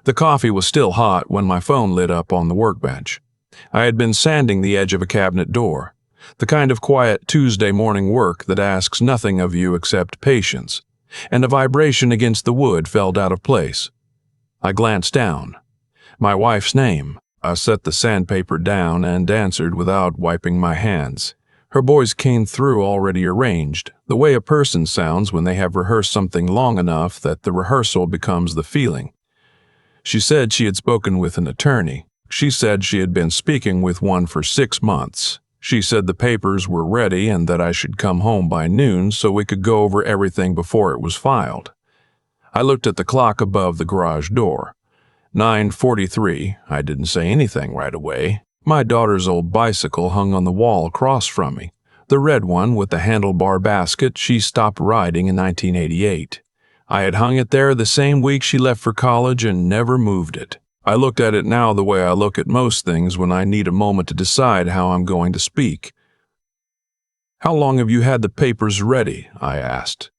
The coffee was still hot when my phone lit up on the workbench. I had been sanding the edge of a cabinet door, the kind of quiet Tuesday morning work that asks nothing of you except patience, and a vibration against the wood felt out of place. I glanced down. My wife's name. I set the sandpaper down and answered without wiping my hands. Her voice came through already arranged, the way a person sounds when they have rehearsed something long enough that the rehearsal becomes the feeling. She said she had spoken with an attorney. She said she had been speaking with one for 6 months. She said the papers were ready and that I should come home by noon so we could go over everything before it was filed. I looked at the clock above the garage door. 9:43. I didn't say anything right away. My daughter's old bicycle hung on the wall across from me, the red one with the handlebar basket she stopped riding in 1988. I had hung it there the same week she left for college and never moved it. I looked at it now the way I look at most things when I need a moment to decide how I'm going to speak. "How long have you had the papers ready?" I asked.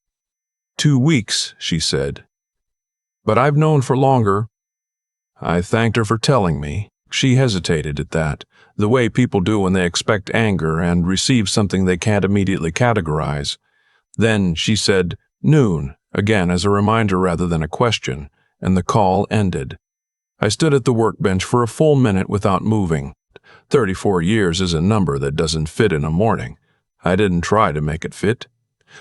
2 weeks, she said. "But I've known for longer." I thanked her for telling me. She hesitated at that, the way people do when they expect anger and receive something they can't immediately categorize. Then she said, "Noon," again as a reminder rather than a question, and the call ended. I stood at the workbench for a full minute without moving. 34 years is a number that doesn't fit in a morning. I didn't try to make it fit.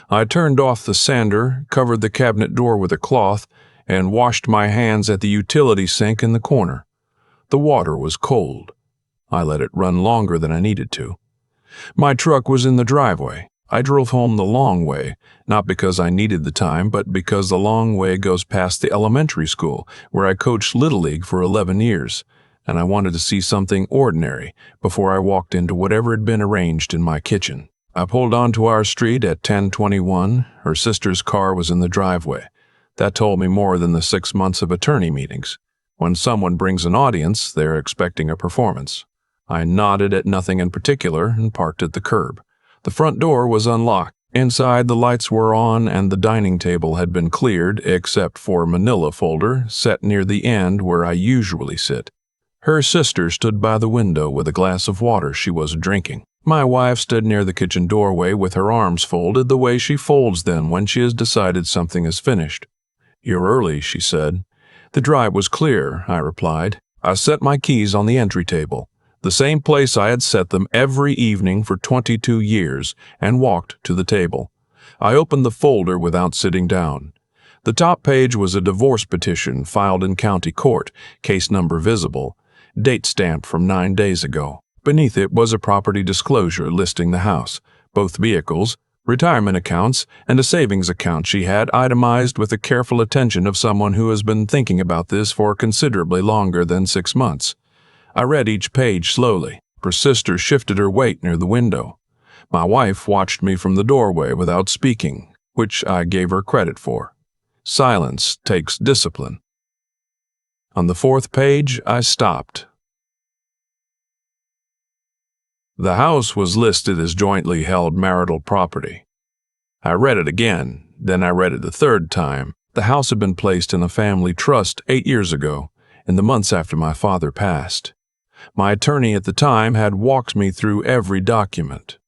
I turned off the sander, covered the cabinet door with a cloth, and washed my hands at the utility sink in the corner. The water was cold. I let it run longer than I needed to. My truck was in the driveway. I drove home the long way, not because I needed the time, but because the long way goes past the elementary school, where I coached Little League for 11 years, and I wanted to see something ordinary before I walked into whatever had been arranged in my kitchen. I pulled onto our street at 10:21. Her sister's car was in the driveway. That told me more than the 6 months of attorney meetings. When someone brings an audience, they're expecting a performance. I nodded at nothing in particular and parked at the curb. The front door was unlocked. Inside, the lights were on and the dining table had been cleared except for a manila folder set near the end where I usually sit. Her sister stood by the window with a glass of water she was drinking. My wife stood near the kitchen doorway with her arms folded the way she folds them when she has decided something is finished. "You're early," she said. "The drive was clear," I replied. I set my keys on the entry table, the same place I had set them every evening for 22 years, and walked to the table. I opened the folder without sitting down. The top page was a divorce petition filed in county court, case number visible, date stamped from 9 days ago. Beneath it was a property disclosure listing the house, both vehicles, retirement accounts, and a savings account she had itemized with the careful attention of someone who has been thinking about this for considerably longer than 6 months. I read each page slowly. Her sister shifted her weight near the window. My wife watched me from the doorway without speaking, which I gave her credit for. Silence takes discipline. On the 4th page, I stopped. The house was listed as jointly held marital property. I read it again, then I read it the 3rd time. The house had been placed in a family trust 8 years ago, in the months after my father passed. My attorney at the time had walked me through every document.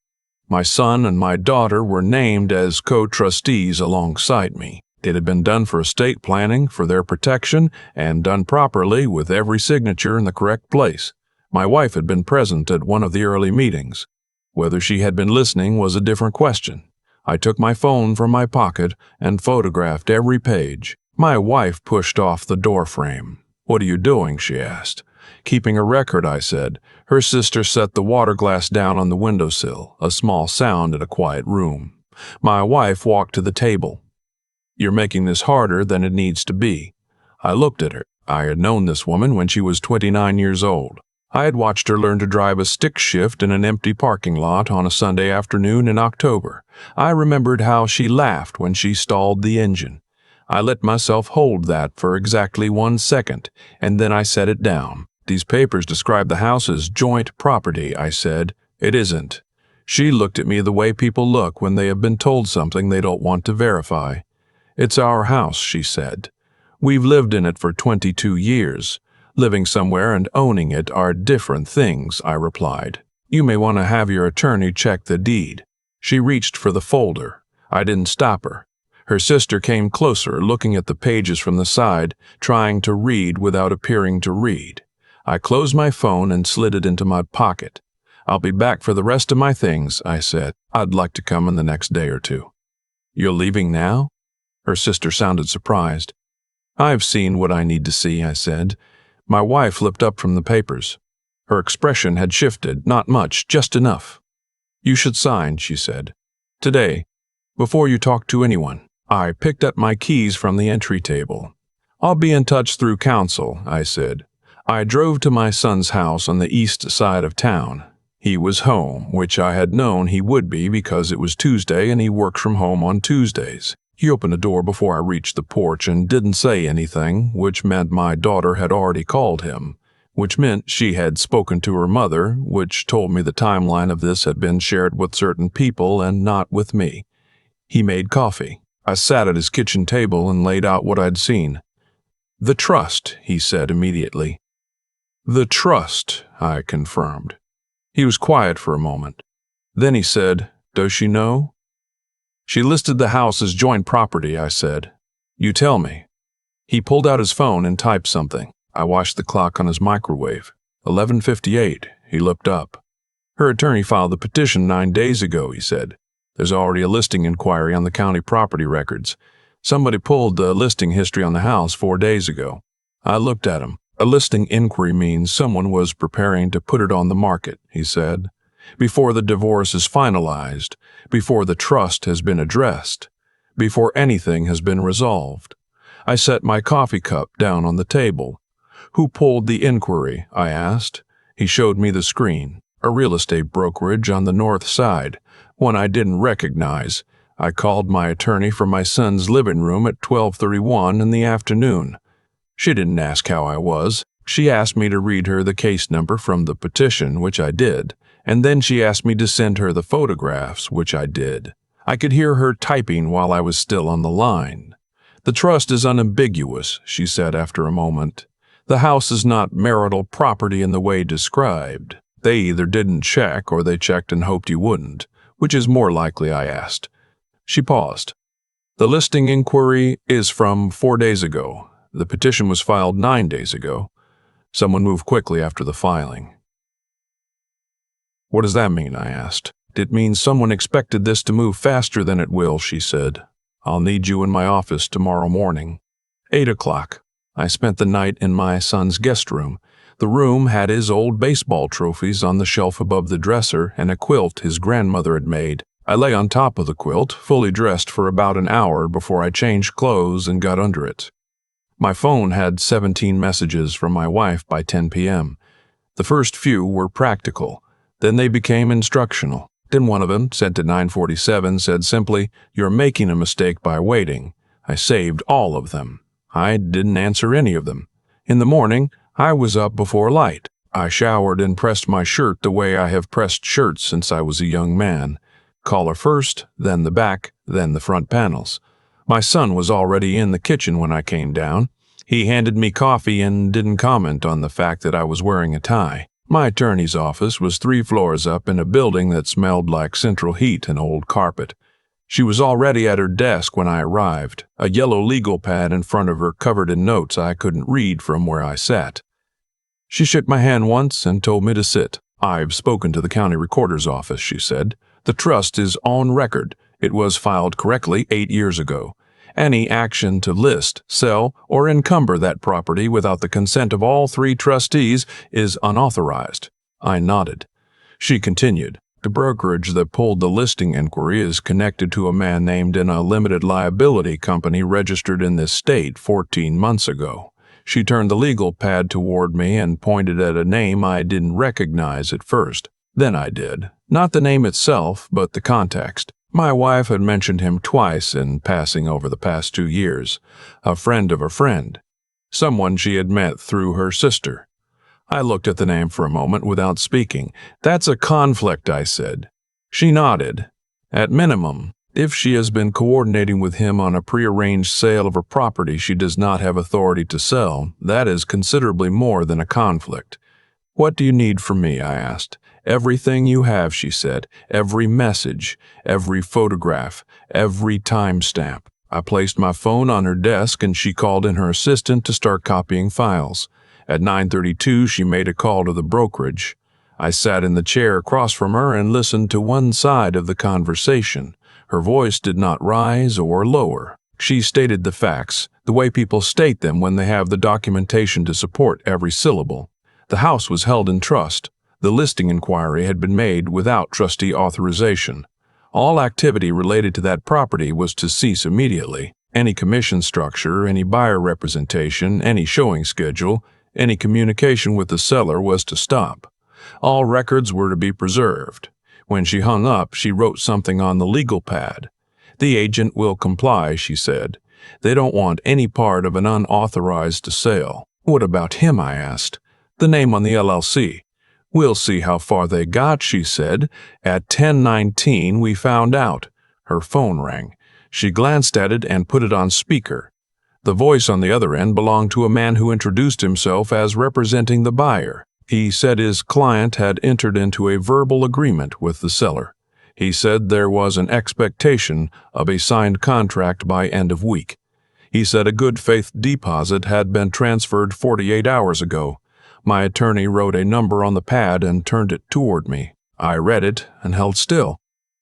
My son and my daughter were named as co-trustees alongside me. It had been done for estate planning, for their protection, and done properly with every signature in the correct place. My wife had been present at one of the early meetings. Whether she had been listening was a different question. I took my phone from my pocket and photographed every page. My wife pushed off the door frame. "What are you doing?" she asked. "Keeping a record," I said. Her sister set the water glass down on the windowsill, a small sound in a quiet room. My wife walked to the table. "You're making this harder than it needs to be." I looked at her. I had known this woman when she was 29 years old. I had watched her learn to drive a stick shift in an empty parking lot on a Sunday afternoon in October. I remembered how she laughed when she stalled the engine. I let myself hold that for exactly 1 second, and then I set it down. "These papers describe the house as joint property," I said. "It isn't." She looked at me the way people look when they have been told something they don't want to verify. "It's our house," she said. We've lived in it for 22 years. Living somewhere and owning it are different things, I replied. You may want to have your attorney check the deed. She reached for the folder. I didn't stop her. Her sister came closer, looking at the pages from the side, trying to read without appearing to read. I closed my phone and slid it into my pocket. I'll be back for the rest of my things, I said. I'd like to come in the next day or two. You're leaving now? Her sister sounded surprised. I've seen what I need to see, I said. My wife looked up from the papers. Her expression had shifted, not much, just enough. You should sign, she said. Today, before you talk to anyone. I picked up my keys from the entry table. I'll be in touch through counsel, I said. I drove to my son's house on the east side of town. He was home, which I had known he would be because it was Tuesday and he worked from home on Tuesdays. He opened the door before I reached the porch and didn't say anything, which meant my daughter had already called him, which meant she had spoken to her mother, which told me the timeline of this had been shared with certain people and not with me. He made coffee. I sat at his kitchen table and laid out what I'd seen. The trust, he said immediately. The trust, I confirmed. He was quiet for a moment. Then he said, Does she know? She listed the house as joint property, I said. You tell me. He pulled out his phone and typed something. I watched the clock on his microwave. 11:58. He looked up. Her attorney filed the petition 9 days ago, he said. There's already a listing inquiry on the county property records. Somebody pulled the listing history on the house 4 days ago. I looked at him. A listing inquiry means someone was preparing to put it on the market, he said. Before the divorce is finalized, before the trust has been addressed, before anything has been resolved. I set my coffee cup down on the table. Who pulled the inquiry? I asked. He showed me the screen. A real estate brokerage on the north side, one I didn't recognize. I called my attorney from my son's living room at 12:31 in the afternoon. She didn't ask how I was. She asked me to read her the case number from the petition, which I did, and then she asked me to send her the photographs, which I did. I could hear her typing while I was still on the line. The trust is unambiguous, she said after a moment. The house is not marital property in the way described. They either didn't check or they checked and hoped you wouldn't. Which is more likely, I asked. She paused. The listing inquiry is from 4 days ago. The petition was filed 9 days ago. Someone moved quickly after the filing. What does that mean? I asked. It means someone expected this to move faster than it will, she said. I'll need you in my office tomorrow morning. 8 o'clock. I spent the night in my son's guest room. The room had his old baseball trophies on the shelf above the dresser and a quilt his grandmother had made. I lay on top of the quilt, fully dressed for about an hour before I changed clothes and got under it. My phone had 17 messages from my wife by 10 p.m. The first few were practical. Then they became instructional. Then one of them, sent at 9:47, said simply, "You're making a mistake by waiting." I saved all of them. I didn't answer any of them. In the morning, I was up before light. I showered and pressed my shirt the way I have pressed shirts since I was a young man. Collar first, then the back, then the front panels. My son was already in the kitchen when I came down. He handed me coffee and didn't comment on the fact that I was wearing a tie. My attorney's office was 3 floors up in a building that smelled like central heat and old carpet. She was already at her desk when I arrived, a yellow legal pad in front of her covered in notes I couldn't read from where I sat. She shook my hand once and told me to sit. "I've spoken to the county recorder's office," she said. "The trust is on record. It was filed correctly 8 years ago. Any action to list, sell, or encumber that property without the consent of all 3 trustees is unauthorized." I nodded. She continued. "The brokerage that pulled the listing inquiry is connected to a man named in a limited liability company registered in this state 14 months ago." She turned the legal pad toward me and pointed at a name I didn't recognize at first. Then I did. Not the name itself, but the context. My wife had mentioned him twice in passing over the past 2 years. A friend of a friend. Someone she had met through her sister. I looked at the name for a moment without speaking. "That's a conflict," I said. She nodded. "At minimum, If she has been coordinating with him on a prearranged sale of a property she does not have authority to sell, that is considerably more than a conflict. "What do you need from me?" I asked. "Everything you have," she said. "Every message, every photograph, every timestamp." I placed my phone on her desk and she called in her assistant to start copying files. At 9:32, she made a call to the brokerage. I sat in the chair across from her and listened to one side of the conversation. Her voice did not rise or lower. She stated the facts, the way people state them when they have the documentation to support every syllable. The house was held in trust. The listing inquiry had been made without trustee authorization. All activity related to that property was to cease immediately. Any commission structure, any buyer representation, any showing schedule, any communication with the seller was to stop. All records were to be preserved. When she hung up, she wrote something on the legal pad. "The agent will comply," she said. "They don't want any part of an unauthorized sale." "What about him?" I asked. "The name on the LLC." "We'll see how far they got," she said. "At 10:19 we found out." Her phone rang. She glanced at it and put it on speaker. The voice on the other end belonged to a man who introduced himself as representing the buyer. He said his client had entered into a verbal agreement with the seller. He said there was an expectation of a signed contract by end of week. He said a good faith deposit had been transferred 48 hours ago. My attorney wrote a number on the pad and turned it toward me. I read it and held still.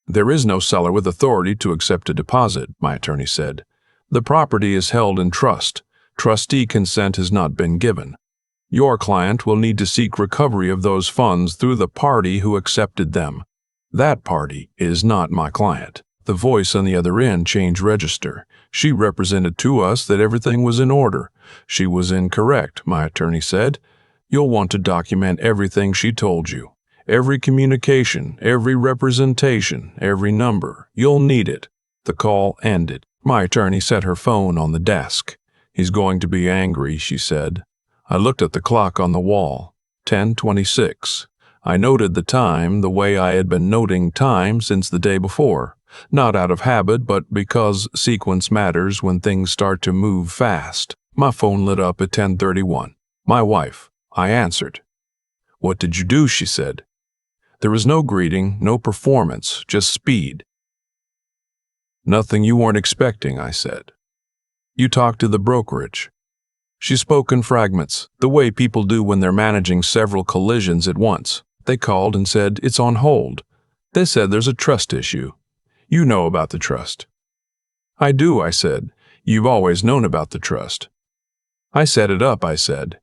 "There is no seller with authority to accept a deposit," my attorney said. "The property is held in trust. Trustee consent has not been given. Your client will need to seek recovery of those funds through the party who accepted them. That party is not my client." The voice on the other end changed register. She represented to us that everything was in order. She was incorrect, my attorney said. "You'll want to document everything she told you. Every communication, every representation, every number. You'll need it." The call ended. My attorney set her phone on the desk. "He's going to be angry," she said. I looked at the clock on the wall. 10:26. I noted the time the way I had been noting time since the day before. Not out of habit, but because sequence matters when things start to move fast. My phone lit up at 10:31. My wife. I answered. "What did you do?" she said. There was no greeting, no performance, just speed. "Nothing you weren't expecting," I said. "You talked to the brokerage." She spoke in fragments, the way people do when they're managing several collisions at once. They called and said it's on hold. They said there's a trust issue. "You know about the trust." "I do," I said. "You've always known about the trust." "I set it up," I said.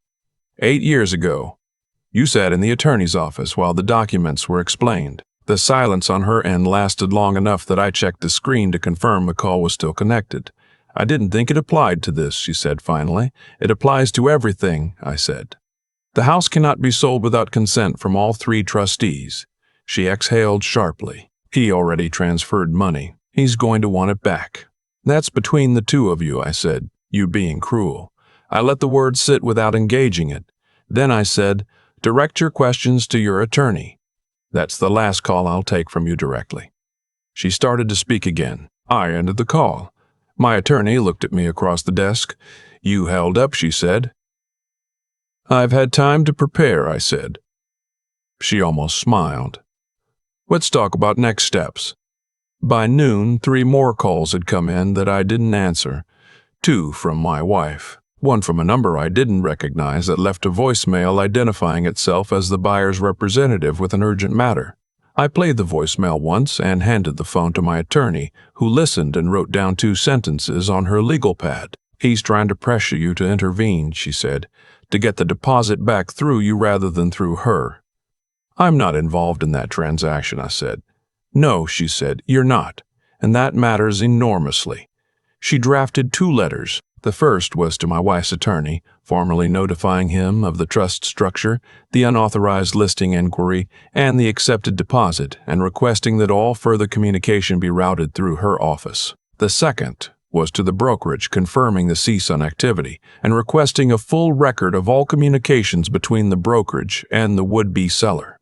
8 years ago. You sat in the attorney's office while the documents were explained." The silence on her end lasted long enough that I checked the screen to confirm the call was still connected. "I didn't think it applied to this," she said finally. "It applies to everything," I said. "The house cannot be sold without consent from all 3 trustees." She exhaled sharply. "He already transferred money. He's going to want it back." "That's between the 2 of you," I said, "you being cruel." I let the word sit without engaging it. Then I said, "Direct your questions to your attorney. That's the last call I'll take from you directly." She started to speak again. I ended the call. My attorney looked at me across the desk. "You held up," she said. "I've had time to prepare," I said. She almost smiled. "Let's talk about next steps." By noon, 3 more calls had come in that I didn't answer. 2 from my wife. 1 from a number I didn't recognize that left a voicemail identifying itself as the buyer's representative with an urgent matter. I played the voicemail once and handed the phone to my attorney, who listened and wrote down 2 sentences on her legal pad. "He's trying to pressure you to intervene," she said, "to get the deposit back through you rather than through her." "I'm not involved in that transaction," I said. "No," she said, "you're not, and that matters enormously." She drafted 2 letters. The first was to my wife's attorney, formally notifying him of the trust structure, the unauthorized listing inquiry, and the accepted deposit, and requesting that all further communication be routed through her office. The second was to the brokerage confirming the cease on activity and requesting a full record of all communications between the brokerage and the would-be seller.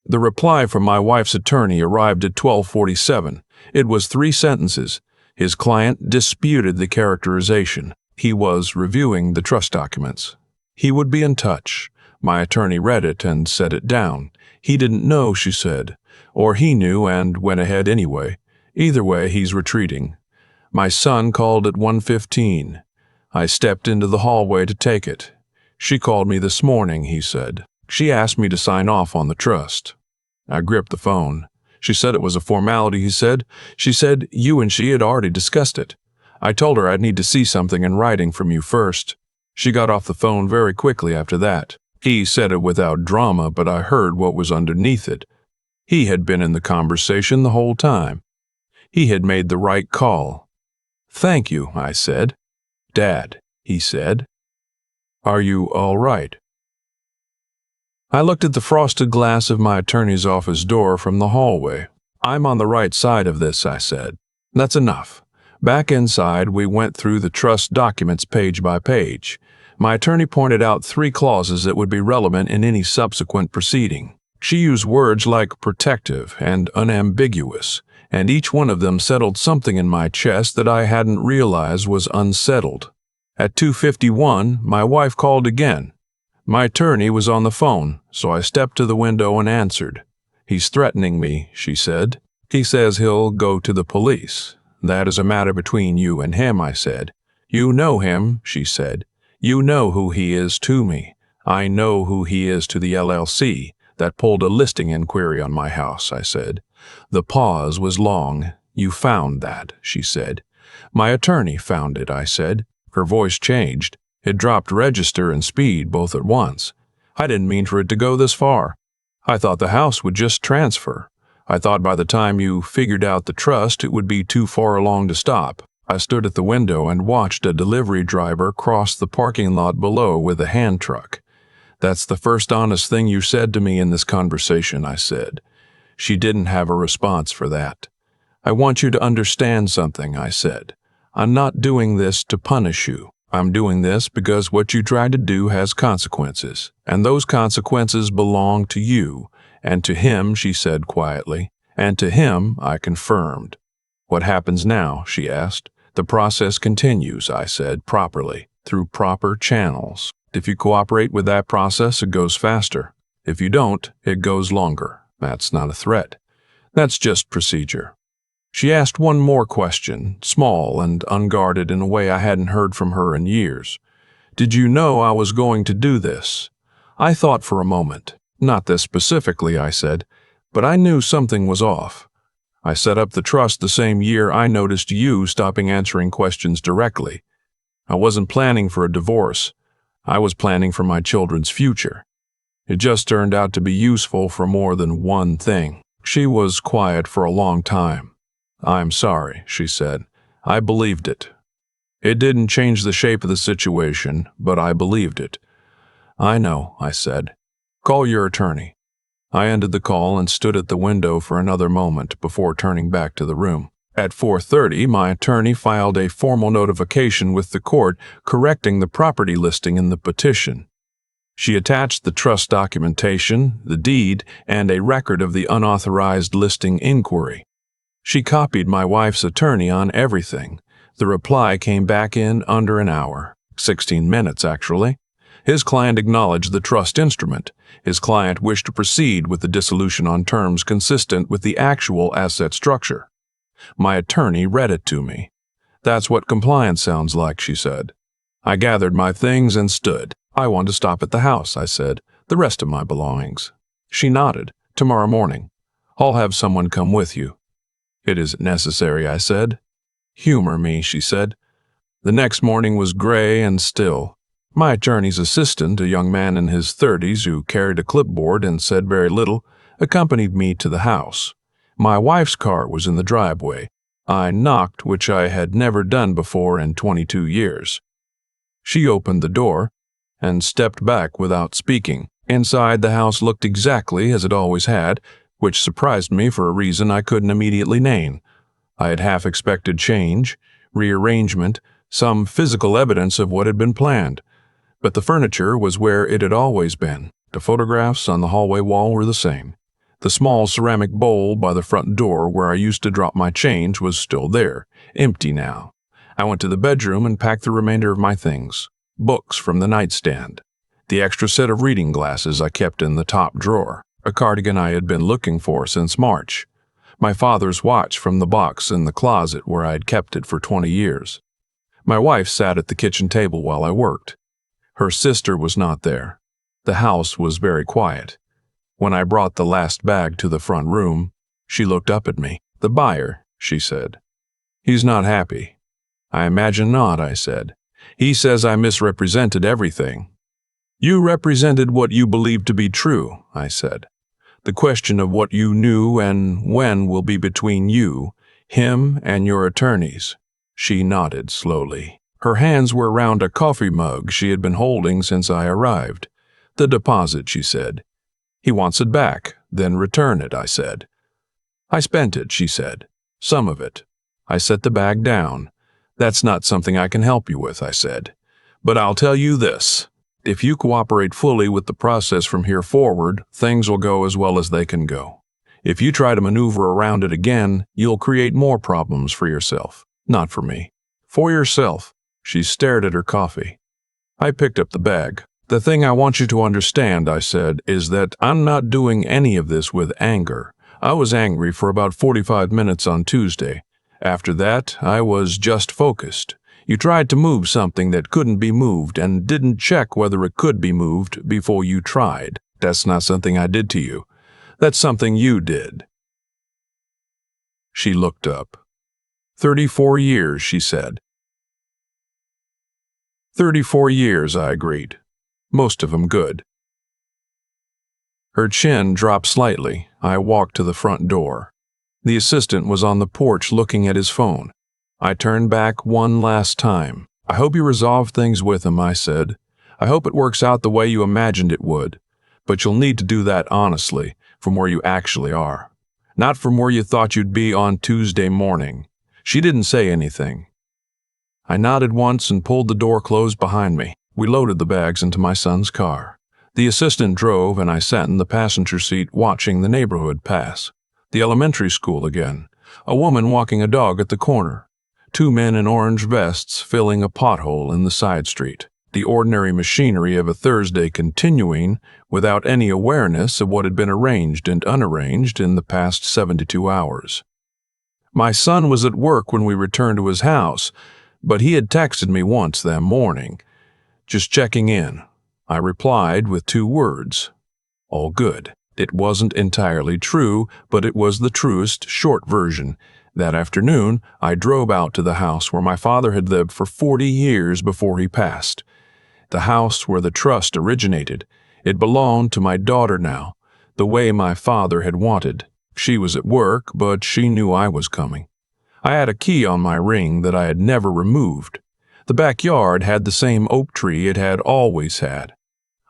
The reply from my wife's attorney arrived at 12:47. It was 3 sentences. His client disputed the characterization. He was reviewing the trust documents. He would be in touch. My attorney read it and set it down. He didn't know, she said. Or he knew and went ahead anyway. Either way, he's retreating. My son called at 1:15. I stepped into the hallway to take it. She called me this morning, he said. She asked me to sign off on the trust. I gripped the phone. She said it was a formality, he said. She said you and she had already discussed it. I told her I'd need to see something in writing from you first. She got off the phone very quickly after that. He said it without drama, but I heard what was underneath it. He had been in the conversation the whole time. He had made the right call. Thank you, I said. Dad, he said. Are you all right? I looked at the frosted glass of my attorney's office door from the hallway. I'm on the right side of this, I said. That's enough. Back inside, we went through the trust documents page by page. My attorney pointed out 3 clauses that would be relevant in any subsequent proceeding. She used words like protective and unambiguous, and each one of them settled something in my chest that I hadn't realized was unsettled. At 2:51, my wife called again. My attorney was on the phone, so I stepped to the window and answered. He's threatening me, she said. He says he'll go to the police. That is a matter between you and him, I said. You know him, she said. You know who he is to me. I know who he is to the LLC that pulled a listing inquiry on my house, I said. The pause was long. You found that, she said. My attorney found it, I said. Her voice changed. It dropped register and speed both at once. I didn't mean for it to go this far. I thought the house would just transfer. I thought by the time you figured out the trust, it would be too far along to stop. I stood at the window and watched a delivery driver cross the parking lot below with a hand truck. That's the first honest thing you said to me in this conversation, I said. She didn't have a response for that. I want you to understand something, I said. I'm not doing this to punish you. I'm doing this because what you tried to do has consequences, and those consequences belong to you, and to him, she said quietly, and to him I confirmed. What happens now, she asked. The process continues, I said, properly, through proper channels. If you cooperate with that process, it goes faster. If you don't, it goes longer. That's not a threat. That's just procedure. She asked one more question, small and unguarded in a way I hadn't heard from her in years. Did you know I was going to do this? I thought for a moment. Not this specifically, I said, but I knew something was off. I set up the trust the same year I noticed you stopping answering questions directly. I wasn't planning for a divorce. I was planning for my children's future. It just turned out to be useful for more than one thing. She was quiet for a long time. I'm sorry, she said. I believed it. It didn't change the shape of the situation, but I believed it. I know, I said. Call your attorney. I ended the call and stood at the window for another moment before turning back to the room. At 4:30, my attorney filed a formal notification with the court correcting the property listing in the petition. She attached the trust documentation, the deed, and a record of the unauthorized listing inquiry. She copied my wife's attorney on everything. The reply came back in under an hour. 16 minutes, actually. His client acknowledged the trust instrument. His client wished to proceed with the dissolution on terms consistent with the actual asset structure. My attorney read it to me. That's what compliance sounds like, she said. I gathered my things and stood. I want to stop at the house, I said. The rest of my belongings. She nodded. Tomorrow morning. I'll have someone come with you. It isn't necessary, I said. Humor me, she said. The next morning was gray and still. My attorney's assistant, a young man in his 30s who carried a clipboard and said very little, accompanied me to the house. My wife's car was in the driveway. I knocked, which I had never done before in 22 years. She opened the door and stepped back without speaking. Inside, the house looked exactly as it always had, which surprised me for a reason I couldn't immediately name. I had half expected change, rearrangement, some physical evidence of what had been planned. But the furniture was where it had always been. The photographs on the hallway wall were the same. The small ceramic bowl by the front door where I used to drop my change was still there, empty now. I went to the bedroom and packed the remainder of my things. Books from the nightstand. The extra set of reading glasses I kept in the top drawer. A cardigan I had been looking for since March. My father's watch from the box in the closet where I had kept it for 20 years. My wife sat at the kitchen table while I worked. Her sister was not there. The house was very quiet. When I brought the last bag to the front room, she looked up at me. "The buyer," she said. "He's not happy." "I imagine not," I said. "He says I misrepresented everything." "You represented what you believed to be true," I said. "The question of what you knew and when will be between you, him, and your attorneys." She nodded slowly. Her hands were around a coffee mug she had been holding since I arrived. "The deposit," she said. "He wants it back, then return it," I said. "I spent it," she said. "Some of it." I set the bag down. "That's not something I can help you with," I said. "But I'll tell you this. If you cooperate fully with the process from here forward, things will go as well as they can go. If you try to maneuver around it again, you'll create more problems for yourself. Not for me. For yourself." She stared at her coffee. I picked up the bag. "The thing I want you to understand," I said, "is that I'm not doing any of this with anger. I was angry for about 45 minutes on Tuesday. After that, I was just focused. You tried to move something that couldn't be moved and didn't check whether it could be moved before you tried. That's not something I did to you. That's something you did." She looked up. 34 years, she said. 34 years, I agreed. Most of them good. Her chin dropped slightly. I walked to the front door. The assistant was on the porch looking at his phone. I turned back one last time. "I hope you resolve things with him," I said. "I hope it works out the way you imagined it would. But you'll need to do that honestly, from where you actually are. Not from where you thought you'd be on Tuesday morning." She didn't say anything. I nodded once and pulled the door closed behind me. We loaded the bags into my son's car. The assistant drove and I sat in the passenger seat watching the neighborhood pass. The elementary school again. A woman walking a dog at the corner. 2 men in orange vests filling a pothole in the side street. The ordinary machinery of a Thursday continuing without any awareness of what had been arranged and unarranged in the past 72 hours. My son was at work when we returned to his house, but he had texted me once that morning. "Just checking in." I replied with 2 words. "All good." It wasn't entirely true, but it was the truest, short version. That afternoon, I drove out to the house where my father had lived for 40 years before he passed. The house where the trust originated. It belonged to my daughter now, the way my father had wanted. She was at work, but she knew I was coming. I had a key on my ring that I had never removed. The backyard had the same oak tree it had always had.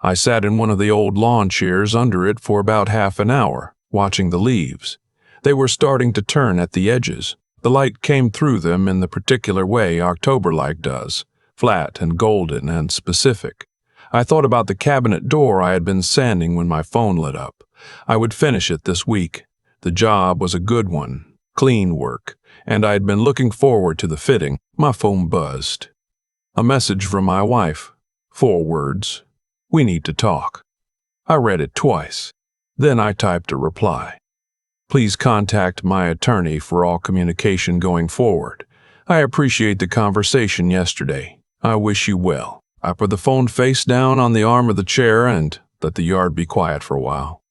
I sat in one of the old lawn chairs under it for about half an hour, watching the leaves. They were starting to turn at the edges. The light came through them in the particular way October light does, flat and golden and specific. I thought about the cabinet door I had been sanding when my phone lit up. I would finish it this week. The job was a good one, clean work, and I had been looking forward to the fitting. My phone buzzed. A message from my wife. 4 words. "We need to talk." I read it twice. Then I typed a reply. "Please contact my attorney for all communication going forward. I appreciate the conversation yesterday. I wish you well." I put the phone face down on the arm of the chair and let the yard be quiet for a while.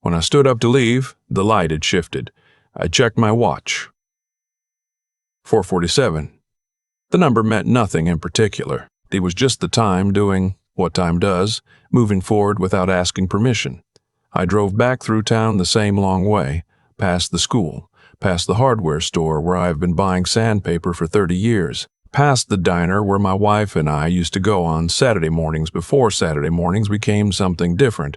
When I stood up to leave, the light had shifted. I checked my watch. 4:47. The number meant nothing in particular. It was just the time doing what time does, moving forward without asking permission. I drove back through town the same long way, past the school, past the hardware store where I've been buying sandpaper for 30 years, past the diner where my wife and I used to go on Saturday mornings before Saturday mornings became something different.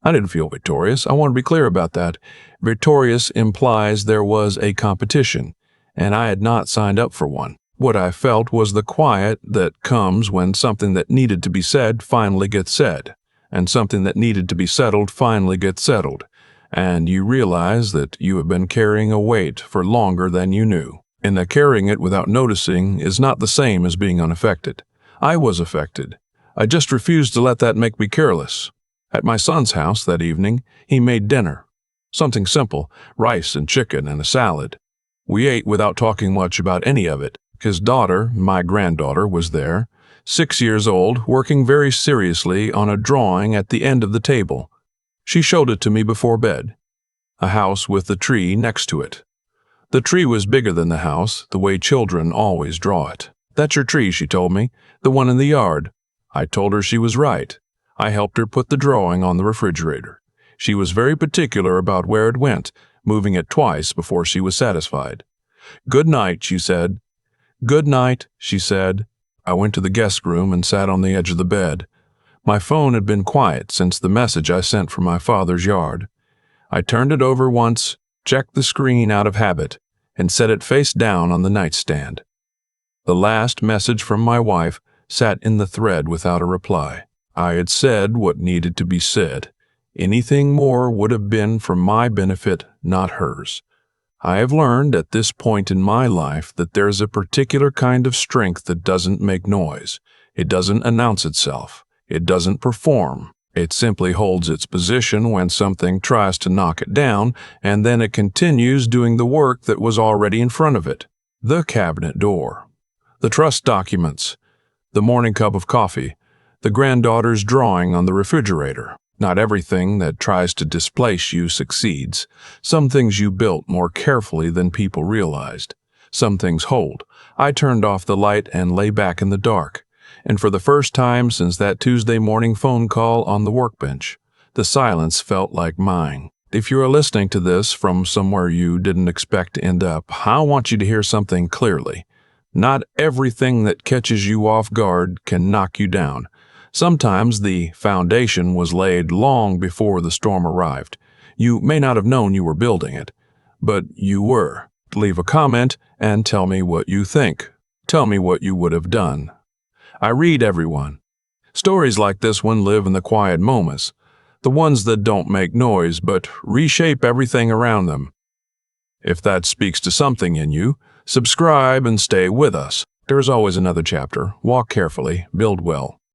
I didn't feel victorious. I want to be clear about that. Victorious implies there was a competition, and I had not signed up for one. What I felt was the quiet that comes when something that needed to be said finally gets said, and something that needed to be settled finally gets settled, and you realize that you have been carrying a weight for longer than you knew, and that carrying it without noticing is not the same as being unaffected. I was affected. I just refused to let that make me careless. At my son's house that evening, he made dinner. Something simple, rice and chicken and a salad. We ate without talking much about any of it. His daughter, my granddaughter, was there, 6 years old, working very seriously on a drawing at the end of the table. She showed it to me before bed. A house with a tree next to it. The tree was bigger than the house, the way children always draw it. "That's your tree," she told me, "the one in the yard." I told her she was right. I helped her put the drawing on the refrigerator. She was very particular about where it went, moving it twice before she was satisfied. "Good night," she said. "Good night," she said. I went to the guest room and sat on the edge of the bed. My phone had been quiet since the message I sent from my father's yard. I turned it over once, checked the screen out of habit, and set it face down on the nightstand. The last message from my wife sat in the thread without a reply. I had said what needed to be said. Anything more would have been for my benefit, not hers. I have learned at this point in my life that there's a particular kind of strength that doesn't make noise. It doesn't announce itself. It doesn't perform. It simply holds its position when something tries to knock it down, and then it continues doing the work that was already in front of it. The cabinet door. The trust documents. The morning cup of coffee. The granddaughter's drawing on the refrigerator. Not everything that tries to displace you succeeds. Some things you built more carefully than people realized. Some things hold. I turned off the light and lay back in the dark. And for the first time since that Tuesday morning phone call on the workbench, the silence felt like mine. If you are listening to this from somewhere you didn't expect to end up, I want you to hear something clearly. Not everything that catches you off guard can knock you down. Sometimes the foundation was laid long before the storm arrived. You may not have known you were building it, but you were. Leave a comment and tell me what you think. Tell me what you would have done. I read everyone. Stories like this one live in the quiet moments, the ones that don't make noise but reshape everything around them. If that speaks to something in you, subscribe and stay with us. There is always another chapter. Walk carefully, build well.